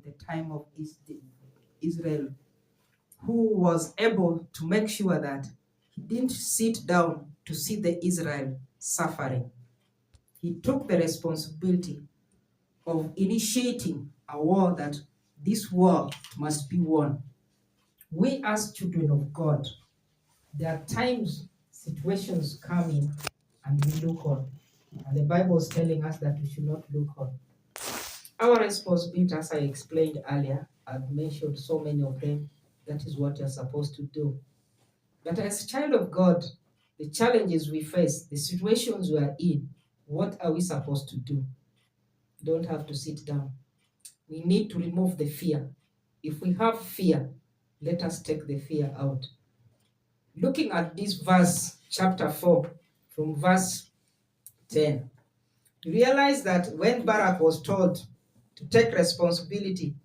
the time of Israel, who was able to make sure that he didn't sit down to see the Israel suffering. He took the responsibility of initiating a war that this war must be won. We as children of God, there are times situations come in and we look on. And the Bible is telling us that we should not look on. Our responsibility, as I explained earlier, I've mentioned so many of them, that is what you're supposed to do. But as a child of God, the challenges we face, the situations we are in, what are we supposed to do? We don't have to sit down. We need to remove the fear. If we have fear, let us take the fear out. Looking at this verse, chapter 4, from verse 10, you realize that when Barak was told to take responsibility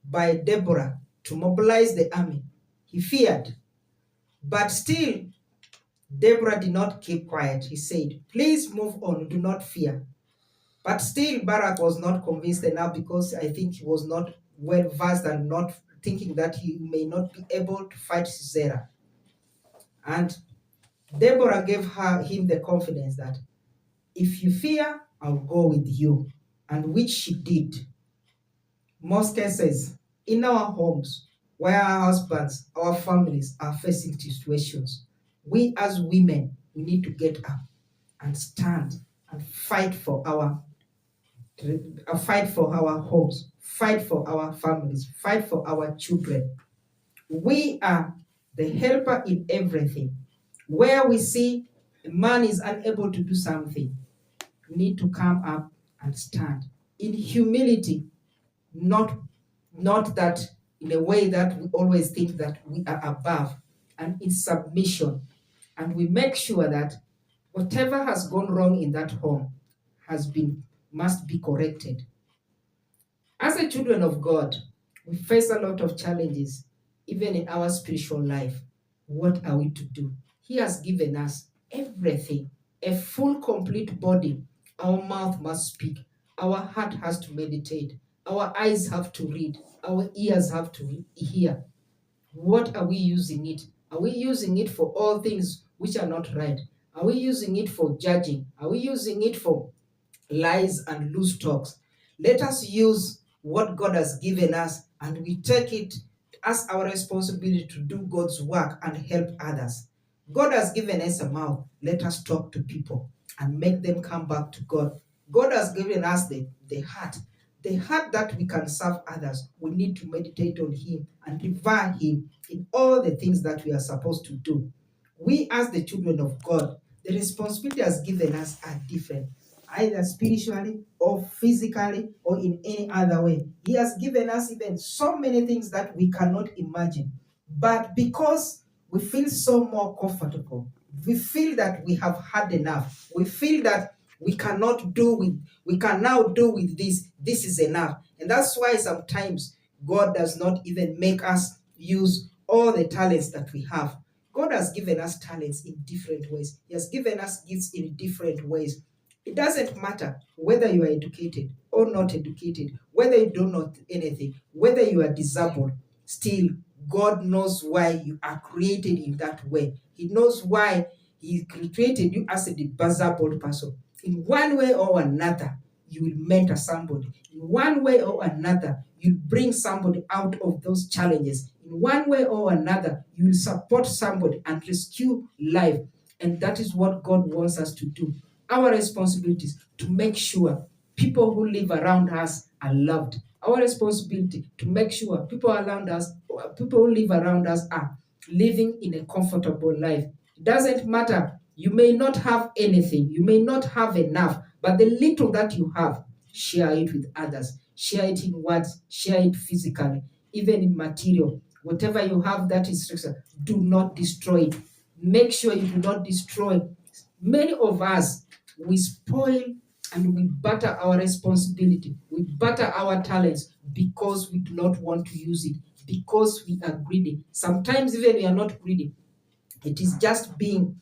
by Deborah to mobilize the army, he feared. But still, Deborah did not keep quiet. He said, please move on, do not fear. But still, Barak was not convinced enough, because I think he was not well versed and not thinking that he may not be able to fight Sisera. And Deborah gave him the confidence that if you fear, I'll go with you, and which she did. Most cases in our homes, where our husbands, our families are facing situations, we as women, we need to get up and stand and fight for our homes, fight for our families, fight for our children. We are the helper in everything. Where we see a man is unable to do something, we need to come up and stand in humility, not that in a way that we always think that we are above, and in submission. And we make sure that whatever has gone wrong in that home must be corrected. As a children of God, we face a lot of challenges, even in our spiritual life. What are we to do? He has given us everything, a full, complete body. Our mouth must speak. Our heart has to meditate. Our eyes have to read. Our ears have to hear. What are we using it? Are we using it for all things which are not right? Are we using it for judging? Are we using it for lies and loose talks? Let us use what God has given us, and we take it as our responsibility to do God's work and help others. God has given us a mouth. Let us talk to people and make them come back to God. God has given us the heart. The heart that we can serve others. We need to meditate on Him and revere Him in all the things that we are supposed to do. We as the children of God, the responsibility has given us are different, either spiritually or physically or in any other way. He has given us even so many things that we cannot imagine. But because we feel so more comfortable, we feel that we have had enough, we feel that we can now do with this is enough. And that's why sometimes God does not even make us use all the talents that we have. God has given us talents in different ways. He has given us gifts in different ways. It doesn't matter whether you are educated or not educated, whether you don't know anything, whether you are disabled, still God knows why you are created in that way. He knows why He created you as a disabled person. In one way or another, you will mentor somebody. In one way or another, you'll bring somebody out of those challenges. In one way or another, you will support somebody and rescue life. And that is what God wants us to do. Our responsibility is to make sure people who live around us are loved. Our responsibility to make sure people who live around us are living in a comfortable life. It doesn't matter. You may not have anything. You may not have enough. But the little that you have, share it with others. Share it in words. Share it physically. Even in material. Whatever you have that is restricted, do not destroy it. Make sure you do not destroy. Many of us, we spoil and we butter our responsibility. We butter our talents because we do not want to use it. Because we are greedy. Sometimes even we are not greedy. It is just being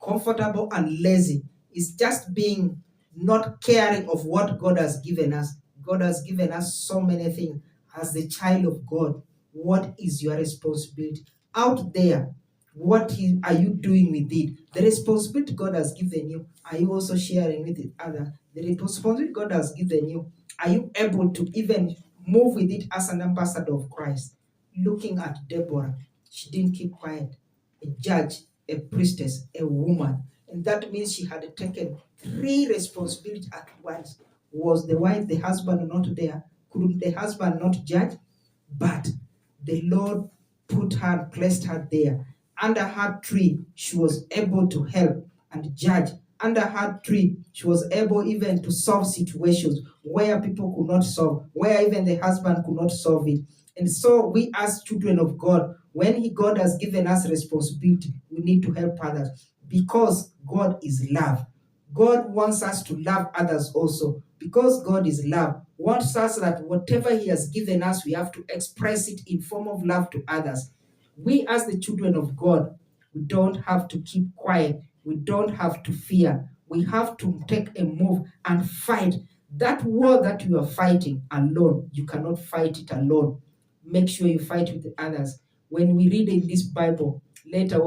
comfortable and lazy. It's just being not caring of what God has given us. God has given us so many things. as the child of God, what is your responsibility? Out there, are you doing with it? The responsibility God has given you, are you also sharing with others? The responsibility God has given you, are you able to even move with it as an ambassador of Christ? Looking at Deborah, she didn't keep quiet. A judge, a priestess, a woman. And that means she had taken 3 responsibilities at once. Was the wife, the husband not there? Could the husband not judge? But the Lord put her, placed her there. Under her tree, she was able to help and judge. Under her tree, she was able even to solve situations where people could not solve, where even the husband could not solve it. And so we as children of God, when God has given us responsibility, we need to help others because God is love. God wants us to love others also because God is love. Wants us that whatever He has given us, we have to express it in form of love to others. We as the children of God, we don't have to keep quiet. We don't have to fear. We have to take a move and fight. That war that you are fighting alone, you cannot fight it alone. Make sure you fight with others. When we read in this Bible, later